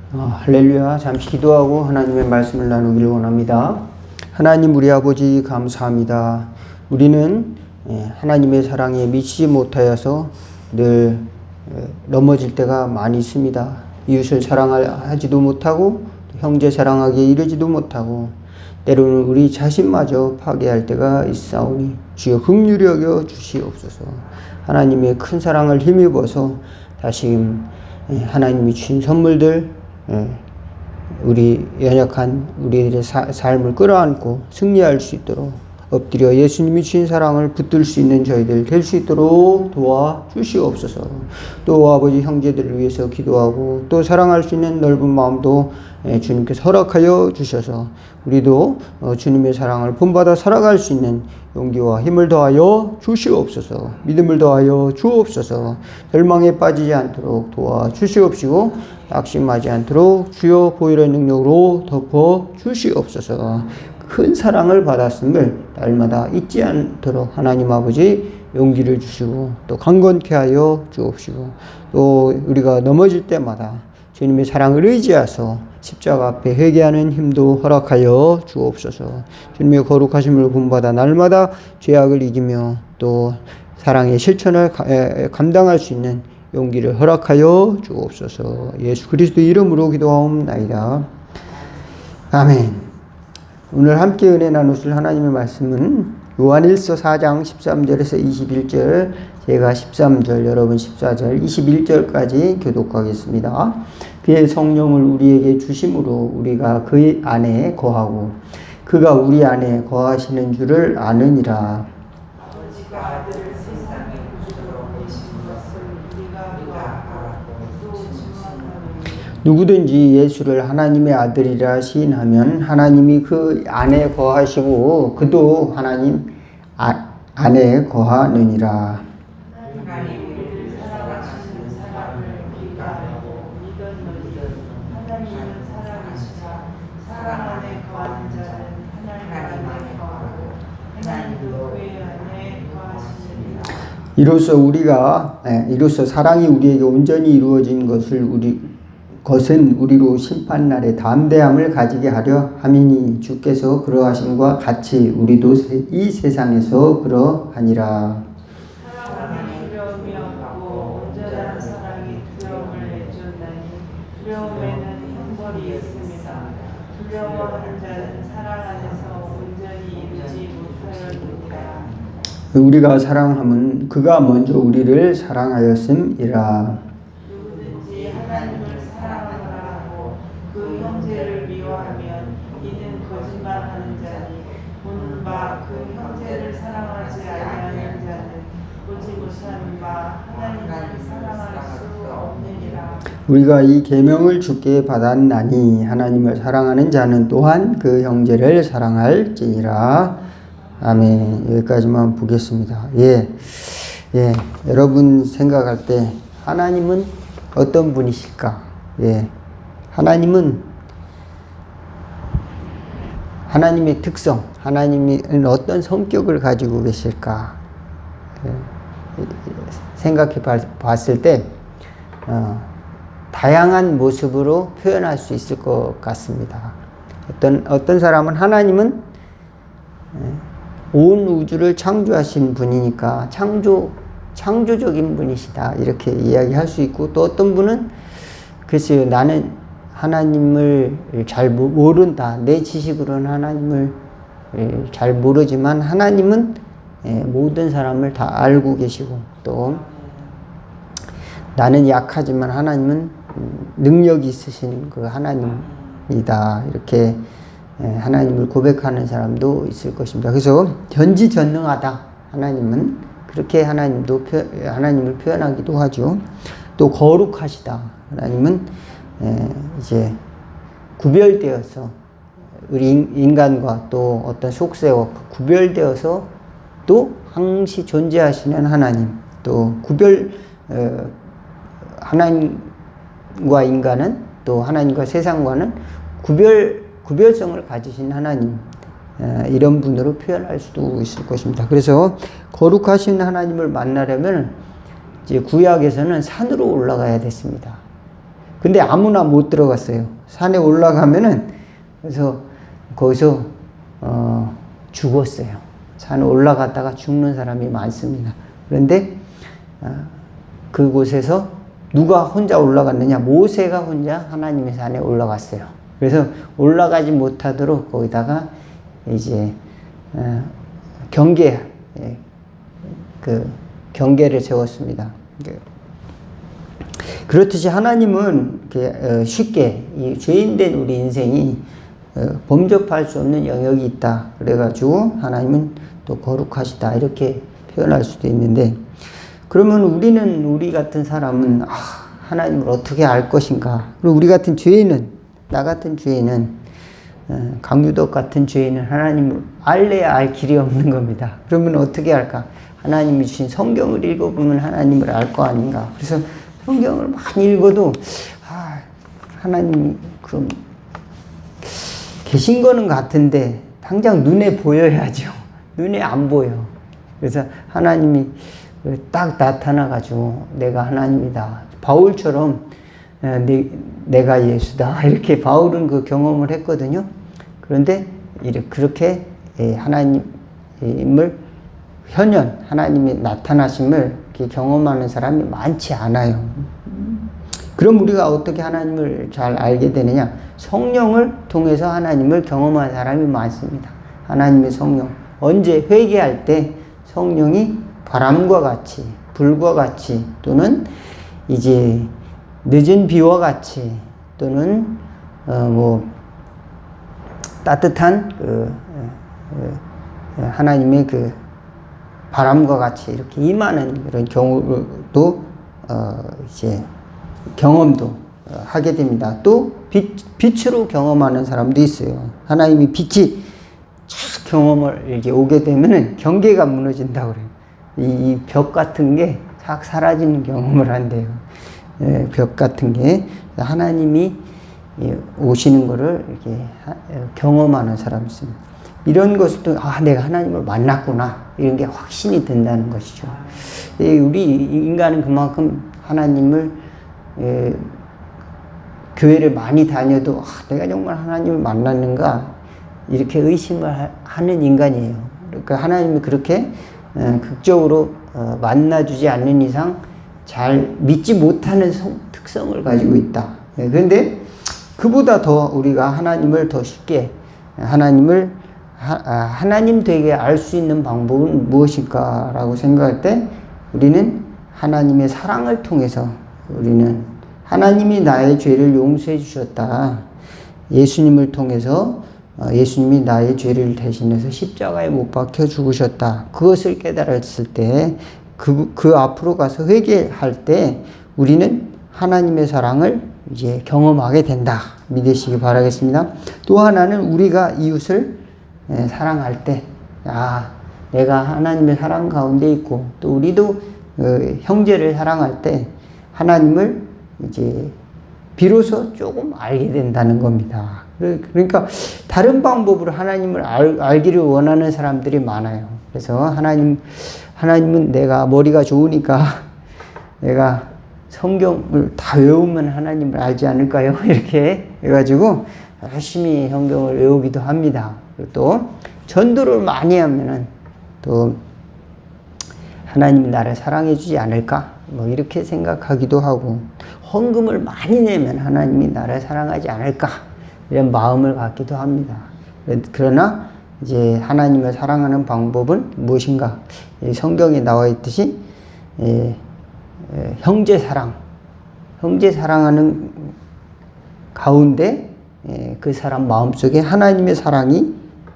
할렐루야. 잠시 기도하고 하나님의 말씀을 나누기를 원합니다. 하나님 우리 아버지 감사합니다. 우리는 하나님의 사랑에 미치지 못하여서 늘 넘어질 때가 많이 있습니다. 이웃을 사랑하지도 못하고 형제 사랑하기에 이르지도 못하고 때로는 우리 자신마저 파괴할 때가 있사오니 주여 긍휼히 여겨 주시옵소서. 하나님의 큰 사랑을 힘입어서 다시금 하나님이 주신 선물들 우리 연약한 우리들의 삶을 끌어안고 승리할 수 있도록 엎드려 예수님이 주신 사랑을 붙들 수 있는 저희들 될 수 있도록 도와주시옵소서. 또 아버지 형제들을 위해서 기도하고 또 사랑할 수 있는 넓은 마음도 주님께서 허락하여 주셔서 우리도 주님의 사랑을 본받아 살아갈 수 있는 용기와 힘을 더하여 주시옵소서. 믿음을 더하여 주옵소서. 절망에 빠지지 않도록 도와주시옵시고 낙심하지 않도록 주여 보혈의 능력으로 덮어 주시옵소서. 큰 사랑을 받았음을 날마다 잊지 않도록 하나님 아버지 용기를 주시고 또 강건케 하여 주옵시고 또 우리가 넘어질 때마다 주님의 사랑을 의지하서 십자가 앞에 회개하는 힘도 허락하여 주옵소서. 주님의 거룩하심을 본받아 날마다 죄악을 이기며 또 사랑의 실천을 감당할 수 있는 용기를 허락하여 주옵소서. 예수 그리스도 이름으로 기도하옵나이다. 아멘. 오늘 함께 은혜 나누실 하나님의 말씀은 요한일서 4장 13절에서 21절, 제가 13절, 여러분 14절, 21절까지 교독하겠습니다. 그의 성령을 우리에게 주심으로 우리가 그 안에 거하고 그가 우리 안에 거하시는 줄을 아느니라. 아버지가 아들을 세상에 주시러 계신 것을 우리가 알고 또 증언하노니 누구든지 예수를 하나님의 아들이라 시인하면 하나님이 그 안에 거하시고 그도 하나님 안에 거하느니라. 하나님을 사랑하시는 사람을 비교하고 믿었느니라. 하나님은 사랑하시사 사랑 안에 거하는 자는 하나님 안에 거하고 하나님도 그의 안에 거하시느니라. 이로써 사랑이 우리에게 온전히 이루어진 것은 우리로 심판날에 담대함을 가지게 하려 함이니 주께서 그러하심과 같이 우리도 이 세상에서 그러하니라. 사랑은 두려움이 없고 온전한 사랑이 두려움을 내쫓나니 두려움에는 형벌이 있습니다. 두려워하는 자는 사랑 안에서 온전히 이루지 못하였느니라. 우리가 사랑함은 그가 먼저 우리를 사랑하였음이라. 그 형제를 미워하면 이는 거짓말하는 자니 보는 바 그 형제를 사랑하지 아니하는 자는 보지 못하는 바 하나님을 사랑할 수 없느니라. 우리가 이 계명을 주께 받았나니 하나님을 사랑하는 자는 또한 그 형제를 사랑할지니라. 아멘. 여기까지만 보겠습니다. 여러분 생각할 때 하나님은 어떤 분이실까? 하나님의 특성, 하나님이 어떤 성격을 가지고 계실까 생각해 봤을 때 다양한 모습으로 표현할 수 있을 것 같습니다. 어떤 사람은 하나님은 온 우주를 창조하신 분이니까 창조적인 분이시다 이렇게 이야기할 수 있고, 또 어떤 분은 글쎄요, 나는 하나님을 잘 모른다. 내 지식으로는 하나님을 잘 모르지만 하나님은 모든 사람을 다 알고 계시고, 또 나는 약하지만 하나님은 능력이 있으신 그 하나님이다. 이렇게 하나님을 고백하는 사람도 있을 것입니다. 그래서 전지전능하다. 하나님은 그렇게 하나님을 표현하기도 하죠. 또 거룩하시다. 하나님은 이제 구별되어서 우리 인간과 또 어떤 속세와 구별되어서 또 항시 존재하시는 하나님, 또 하나님과 인간은 또 하나님과 세상과는 구별성을 가지신 하나님, 이런 분으로 표현할 수도 있을 것입니다. 그래서 거룩하신 하나님을 만나려면 이제 구약에서는 산으로 올라가야 됐습니다. 근데 아무나 못 들어갔어요. 산에 올라가면은 그래서 거기서 죽었어요. 산에 올라갔다가 죽는 사람이 많습니다. 그런데 그곳에서 누가 혼자 올라갔느냐? 모세가 혼자 하나님의 산에 올라갔어요. 그래서 올라가지 못하도록 거기다가 이제 경계를 세웠습니다. 그렇듯이 하나님은 쉽게 이 죄인된 우리 인생이 범접할 수 없는 영역이 있다. 그래가지고 하나님은 또 거룩하시다. 이렇게 표현할 수도 있는데, 그러면 우리 같은 사람은 하나님을 어떻게 알 것인가? 그리고 우리 같은 죄인은, 나 같은 죄인은, 강유덕 같은 죄인은 하나님을 알래야 알 길이 없는 겁니다. 그러면 어떻게 할까? 하나님이 주신 성경을 읽어보면 하나님을 알 거 아닌가? 그래서 성경을 많이 읽어도 하나님이 그럼 계신 거는 같은데 당장 눈에 보여야죠. 눈에 안 보여. 그래서 하나님이 딱 나타나가지고 내가 하나님이다. 바울처럼 내가 예수다. 이렇게 바울은 그 경험을 했거든요. 그런데 그렇게 하나님을 하나님의 나타나심을 경험하는 사람이 많지 않아요. 그럼 우리가 어떻게 하나님을 잘 알게 되느냐? 성령을 통해서 하나님을 경험한 사람이 많습니다. 하나님의 성령. 언제 회개할 때 성령이 바람과 같이, 불과 같이, 또는 이제 늦은 비와 같이, 또는 따뜻한 하나님의 바람과 같이 이렇게 임하는 그런 경우도 이제 경험도 하게 됩니다. 또 빛으로 경험하는 사람도 있어요. 하나님이 빛이 쫙 경험을 이렇게 오게 되면은 경계가 무너진다고 그래요. 이 벽 같은 게 싹 사라지는 경험을 한대요. 벽 같은 게 하나님이 오시는 거를 이렇게 경험하는 사람이 있습니다. 이런 것도 내가 하나님을 만났구나 이런 게 확신이 든다는 것이죠. 우리 인간은 그만큼 하나님을 교회를 많이 다녀도 내가 정말 하나님을 만났는가 이렇게 의심을 하는 인간이에요. 그러니까 하나님이 그렇게 극적으로 만나주지 않는 이상 잘 믿지 못하는 특성을 가지고 있다. 그런데 그보다 더 우리가 하나님을 더 쉽게 하나님 되게 알 수 있는 방법은 무엇일까 라고 생각할 때 우리는 하나님의 사랑을 통해서 우리는 하나님이 나의 죄를 용서해 주셨다. 예수님을 통해서 예수님이 나의 죄를 대신해서 십자가에 못 박혀 죽으셨다. 그것을 깨달았을 때 그 앞으로 가서 회개할 때 우리는 하나님의 사랑을 이제 경험하게 된다. 믿으시기 바라겠습니다. 또 하나는 우리가 이웃을 사랑할 때, 내가 하나님의 사랑 가운데 있고, 또 우리도 형제를 사랑할 때 하나님을 이제 비로소 조금 알게 된다는 겁니다. 그러니까 다른 방법으로 하나님을 알기를 원하는 사람들이 많아요. 그래서 하나님은 내가 머리가 좋으니까 내가 성경을 다 외우면 하나님을 알지 않을까요? 이렇게 해가지고 열심히 성경을 외우기도 합니다. 그리고 또 전도를 많이 하면은 또 하나님이 나를 사랑해 주지 않을까? 이렇게 생각하기도 하고, 헌금을 많이 내면 하나님이 나를 사랑하지 않을까? 이런 마음을 갖기도 합니다. 그러나 이제 하나님을 사랑하는 방법은 무엇인가? 성경에 나와 있듯이 형제 사랑하는 가운데 그 사람 마음속에 하나님의 사랑이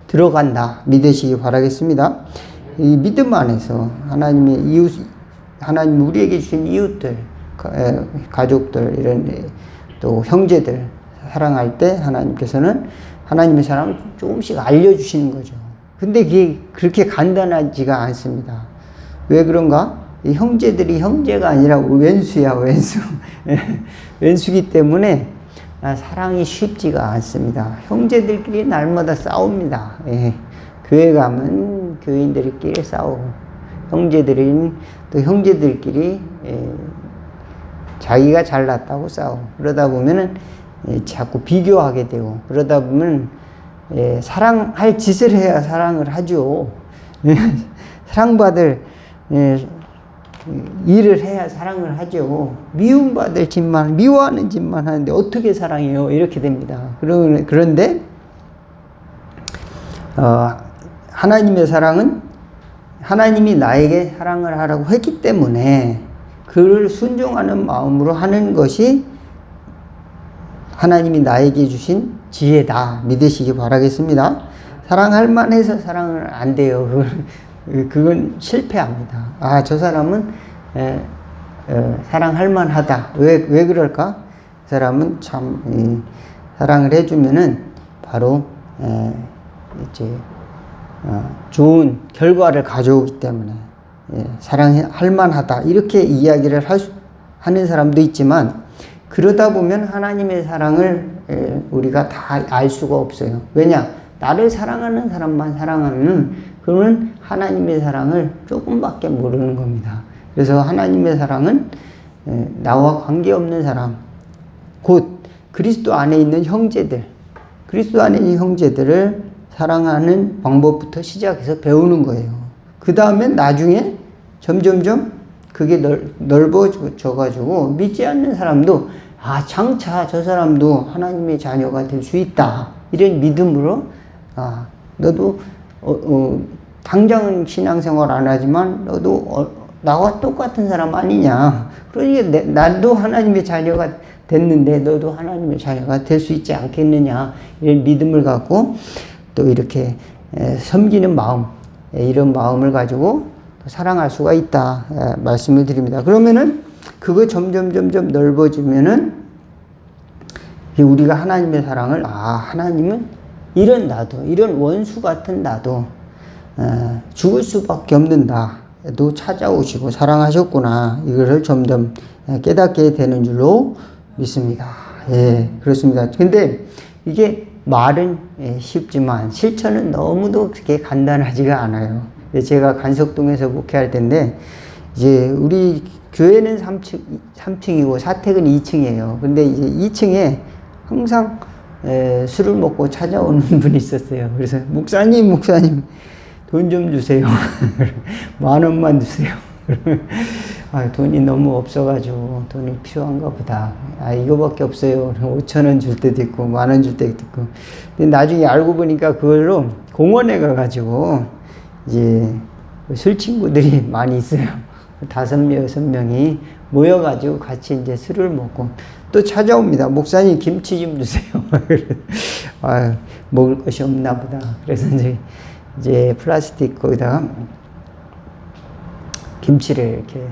들어간다. 믿으시기 바라겠습니다. 이 믿음 안에서 하나님 우리에게 주신 이웃들, 가족들, 이런 또 형제들 사랑할 때 하나님께서는 하나님의 사랑을 조금씩 알려주시는 거죠. 근데 그게 그렇게 간단하지가 않습니다. 왜 그런가? 이 형제들이 형제가 아니라 왼수야, 왼수. 왼수기 때문에 사랑이 쉽지가 않습니다. 형제들끼리 날마다 싸웁니다. 교회 가면 교인들끼리 싸우고, 형제들끼리 자기가 잘났다고 싸워. 그러다 보면은 자꾸 비교하게 되고, 그러다 보면 사랑할 짓을 해야 사랑을 하죠. 사랑받을 일을 해야 사랑을 하죠. 미움받을 짓만, 미워하는 짓만 하는데 어떻게 사랑해요? 이렇게 됩니다. 그런데 하나님의 사랑은 하나님이 나에게 사랑을 하라고 했기 때문에 그를 순종하는 마음으로 하는 것이 하나님이 나에게 주신 지혜다 믿으시기 바라겠습니다. 사랑할 만해서 사랑을 안 돼요. 그건 실패합니다. 아, 저 사람은 사랑할 만하다. 왜 그럴까? 그 사람은 참 사랑을 해주면은 바로 이제 좋은 결과를 가져오기 때문에 사랑할 만하다. 이렇게 이야기를 하는 사람도 있지만, 그러다 보면 하나님의 사랑을 우리가 다 알 수가 없어요. 왜냐? 나를 사랑하는 사람만 사랑하면 그러면 하나님의 사랑을 조금밖에 모르는 겁니다. 그래서 하나님의 사랑은 나와 관계없는 사람, 곧 그리스도 안에 있는 형제들, 그리스도 안에 있는 형제들을 사랑하는 방법부터 시작해서 배우는 거예요. 그 다음에 나중에 점점점 그게 넓어져 가지고 믿지 않는 사람도 장차 저 사람도 하나님의 자녀가 될 수 있다. 이런 믿음으로 너도 당장은 신앙생활 안 하지만 너도 나와 똑같은 사람 아니냐. 그러니까 나도 하나님의 자녀가 됐는데 너도 하나님의 자녀가 될 수 있지 않겠느냐. 이런 믿음을 갖고 또 이렇게 섬기는 마음, 이런 마음을 가지고 사랑할 수가 있다 말씀을 드립니다. 그러면은 그거 점점 넓어지면은 우리가 하나님의 사랑을 하나님은 이런 나도, 이런 원수 같은 나도 죽을 수밖에 없는 나도 찾아오시고 사랑하셨구나, 이거를 점점 깨닫게 되는 줄로 믿습니다. 예, 그렇습니다. 근데 이게 말은 쉽지만 실천은 너무도 그렇게 간단하지가 않아요. 제가 간석동에서 목회할 때인데, 이제 우리 교회는 3층이고 사택은 2층이에요. 근데 이제 2층에 항상 술을 먹고 찾아오는 분이 있었어요. 그래서 목사님 돈 좀 주세요. 10,000원만 주세요. 돈이 너무 없어가지고 돈이 필요한가 보다. 이거밖에 없어요. 5,000원 줄 때도 있고 10,000원 줄 때도 있고. 근데 나중에 알고 보니까 그걸로 공원에 가가지고 이제 술 친구들이 많이 있어요. 5명, 6명이 모여가지고 같이 이제 술을 먹고 또 찾아옵니다. 목사님 김치 좀 주세요. 먹을 것이 없나 보다. 그래서 이제 플라스틱 거기다가 김치를 이렇게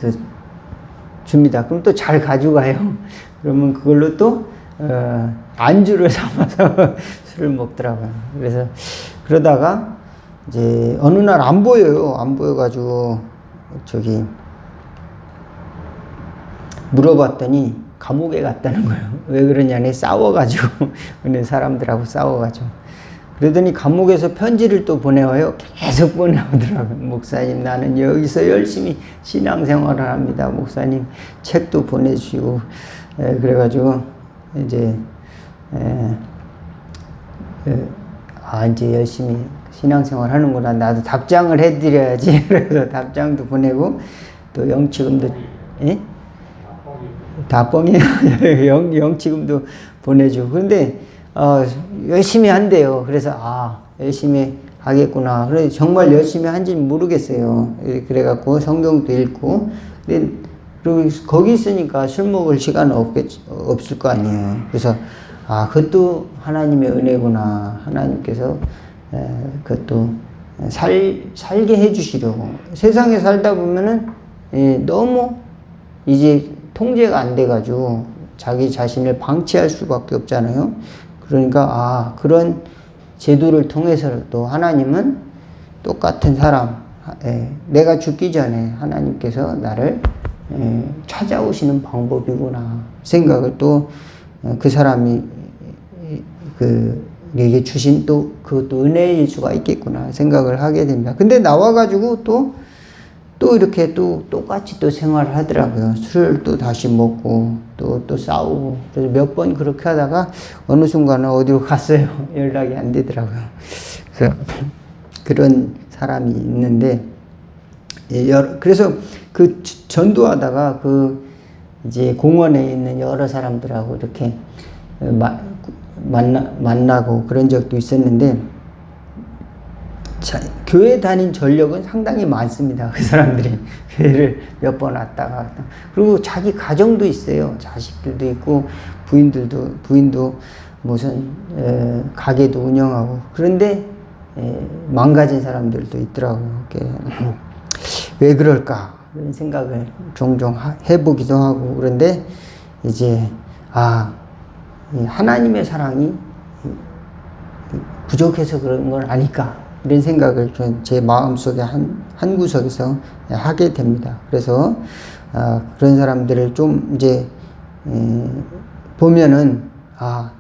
해서 줍니다. 그럼 또 잘 가져가요. 그러면 그걸로 또 안주를 삼아서 술을 먹더라고요. 그래서 그러다가 이제 어느 날 안 보여요. 안 보여가지고 물어봤더니 감옥에 갔다는 거예요. 왜 그러냐니 싸워가지고 어느 사람들하고 싸워가지고. 그러더니 감옥에서 편지를 또 보내와요. 계속 보내오더라고요. 목사님, 나는 여기서 열심히 신앙생활을 합니다. 목사님 책도 보내주시고. 그래가지고 이제 이제 열심히 신앙생활 하는구나. 나도 답장을 해드려야지. 그래서 답장도 보내고 또 영치금도 다 뻥이에요. 영치금도 보내주고. 그런데 열심히 한대요. 그래서 열심히 하겠구나. 그래 정말 열심히 한지는 모르겠어요. 그래갖고 성경도 읽고. 근데 그리고 거기 있으니까 술 먹을 시간은 없을 거 아니에요. 그래서 그것도 하나님의 은혜구나. 하나님께서 그것도 살게 해주시려고. 세상에 살다 보면은 너무 이제 통제가 안 돼가지고 자기 자신을 방치할 수밖에 없잖아요. 그러니까 그런 제도를 통해서도 하나님은 똑같은 사람, 내가 죽기 전에 하나님께서 나를 찾아오시는 방법이구나 생각을 또 그 사람이 내게 주신 또 그것도 은혜일 수가 있겠구나 생각을 하게 됩니다. 근데 나와가지고 또 또 이렇게 또 똑같이 또 생활을 하더라고요. 술을 또 다시 먹고 또 싸우고. 그래서 몇 번 그렇게 하다가 어느 순간은 어디로 갔어요. 연락이 안 되더라고요. 그래서 그런 사람이 있는데, 그래서 그 전도하다가 이제 공원에 있는 여러 사람들하고 이렇게 만나고 그런 적도 있었는데, 교회 다닌 전력은 상당히 많습니다. 그 사람들이 교회를 몇 번 왔다가. 그리고 자기 가정도 있어요. 자식들도 있고 부인도 무슨 가게도 운영하고. 그런데 망가진 사람들도 있더라고요. 왜 그럴까 이런 생각을 종종 해보기도 하고. 그런데 이제 하나님의 사랑이 부족해서 그런 건 아닐까, 이런 생각을 제 마음속에 한 구석에서 하게 됩니다. 그래서 그런 사람들을 좀 이제 보면은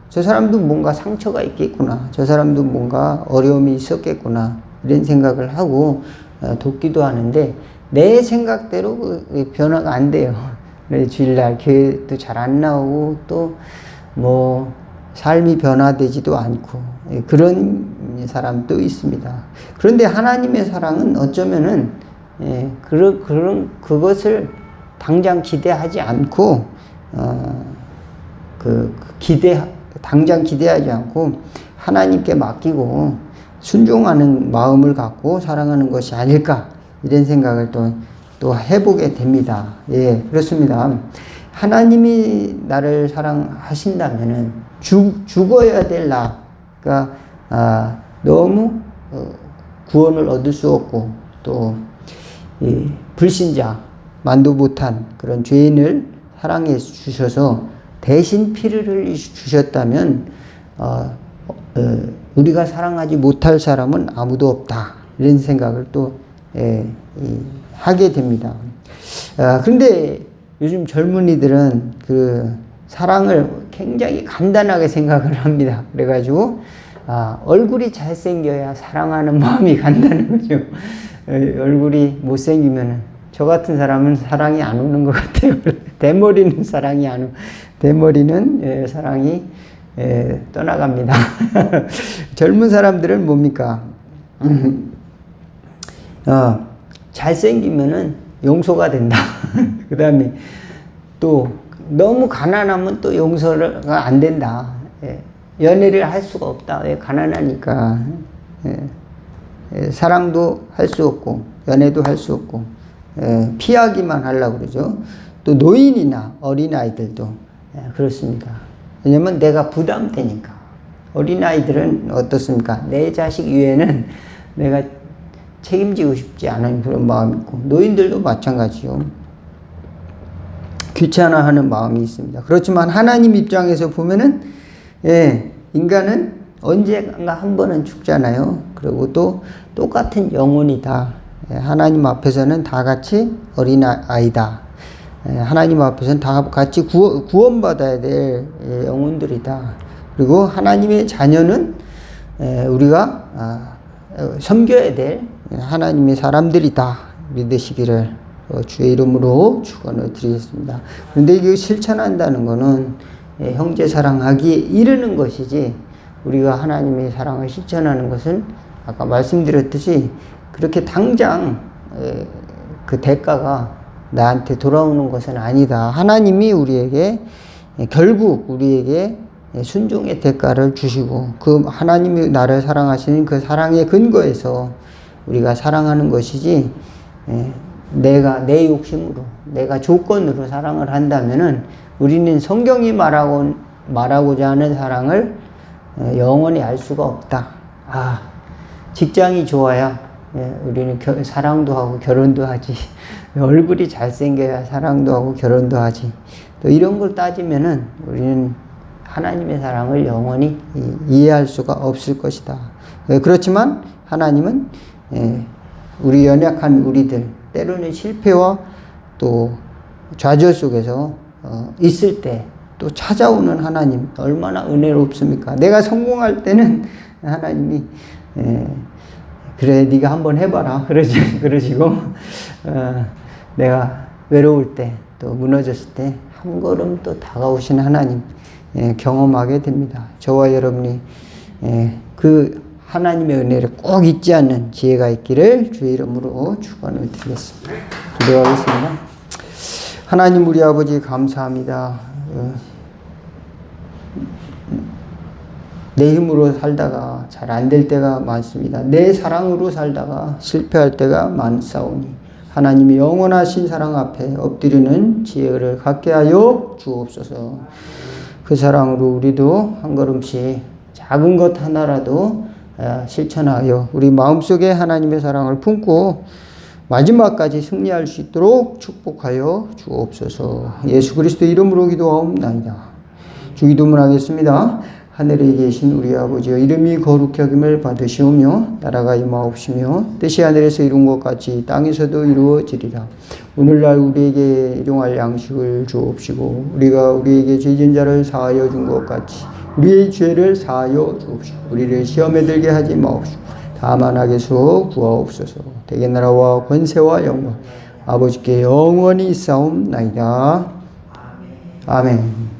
저 사람도 뭔가 상처가 있겠구나, 저 사람도 뭔가 어려움이 있었겠구나, 이런 생각을 하고 돕기도 하는데, 내 생각대로 변화가 안 돼요. 주일날 교회도 잘 안 나오고 또 뭐 삶이 변화되지도 않고 그런 사람도 있습니다. 그런데 하나님의 사랑은 어쩌면은 그것을 당장 기대하지 않고 당장 기대하지 않고 하나님께 맡기고 순종하는 마음을 갖고 사랑하는 것이 아닐까, 이런 생각을 또 해보게 됩니다. 예, 그렇습니다. 하나님이 나를 사랑하신다면은 죽어야 될 나가 너무 구원을 얻을 수 없고 또 불신자, 만도 못한 그런 죄인을 사랑해 주셔서 대신 피를 흘려 주셨다면 우리가 사랑하지 못할 사람은 아무도 없다, 이런 생각을 또 하게 됩니다. 그런데 요즘 젊은이들은 그 사랑을 굉장히 간단하게 생각을 합니다. 그래가지고 얼굴이 잘생겨야 사랑하는 마음이 간다는 거죠. 얼굴이 못생기면 저 같은 사람은 사랑이 안 오는 것 같아요. 대머리는 사랑이 떠나갑니다. 젊은 사람들은 뭡니까? 잘생기면은 용서가 된다. 그 다음에 또 너무 가난하면 또 용서가 안 된다. 연애를 할 수가 없다. 왜? 가난하니까. 사랑도 할 수 없고 연애도 할 수 없고 피하기만 하려고 그러죠. 또 노인이나 어린아이들도 그렇습니다. 왜냐면 내가 부담되니까. 어린아이들은 어떻습니까? 내 자식 위에는 내가 책임지고 싶지 않은 그런 마음이 있고, 노인들도 마찬가지요. 귀찮아하는 마음이 있습니다. 그렇지만 하나님 입장에서 보면은 인간은 언젠가 한 번은 죽잖아요. 그리고 또 똑같은 영혼이다. 하나님 앞에서는 다 같이 어린아이다. 하나님 앞에서는 다 같이 구원받아야 될 영혼들이다. 그리고 하나님의 자녀는 우리가 섬겨야 될 하나님의 사람들이다, 믿으시기를 주의 이름으로 축원을 드리겠습니다. 그런데 이거 실천한다는 것은 형제 사랑하기에 이르는 것이지, 우리가 하나님의 사랑을 실천하는 것은 아까 말씀드렸듯이 그렇게 당장 그 대가가 나한테 돌아오는 것은 아니다. 하나님이 결국 우리에게 순종의 대가를 주시고, 그 하나님이 나를 사랑하시는 그 사랑의 근거에서 우리가 사랑하는 것이지, 내 욕심으로, 내가 조건으로 사랑을 한다면은 우리는 성경이 말하고자 하는 사랑을 영원히 알 수가 없다. 직장이 좋아야 우리는 사랑도 하고 결혼도 하지. 얼굴이 잘생겨야 사랑도 하고 결혼도 하지. 또 이런 걸 따지면은 우리는 하나님의 사랑을 영원히 이해할 수가 없을 것이다. 그렇지만 하나님은 우리 연약한 우리들, 때로는 실패와 또 좌절 속에서 있을 때 또 찾아오는 하나님, 얼마나 은혜롭습니까? 내가 성공할 때는 하나님이 그래 네가 한번 해봐라 그러시고 내가 외로울 때 또 무너졌을 때 한 걸음 또 다가오신 하나님 경험하게 됩니다. 저와 여러분이 그 하나님의 은혜를 꼭 잊지 않는 지혜가 있기를 주의 이름으로 축원을 드리겠습니다. 기도하겠습니다. 하나님 우리 아버지 감사합니다. 내 힘으로 살다가 잘 안 될 때가 많습니다. 내 사랑으로 살다가 실패할 때가 많사오니 하나님이 영원하신 사랑 앞에 엎드리는 지혜를 갖게 하여 주옵소서. 그 사랑으로 우리도 한 걸음씩 작은 것 하나라도 실천하여 우리 마음속에 하나님의 사랑을 품고 마지막까지 승리할 수 있도록 축복하여 주옵소서. 예수 그리스도 이름으로 기도하옵나이다. 주기도문 하겠습니다. 하늘에 계신 우리 아버지여 이름이 거룩히 여김을 받으시오며 나라가 임하옵시며 뜻이 하늘에서 이룬 것 같이 땅에서도 이루어지리라. 오늘날 우리에게 일용할 양식을 주옵시고 우리가 우리에게 죄진 자를 사하여 준 것 같이 우리의 죄를 사하여 주옵시고 우리를 시험에 들게 하지 마옵시고 다만 악에서 구하옵소서. 대개 나라와 권세와 영광 아버지께 영원히 있사옵나이다. 아멘.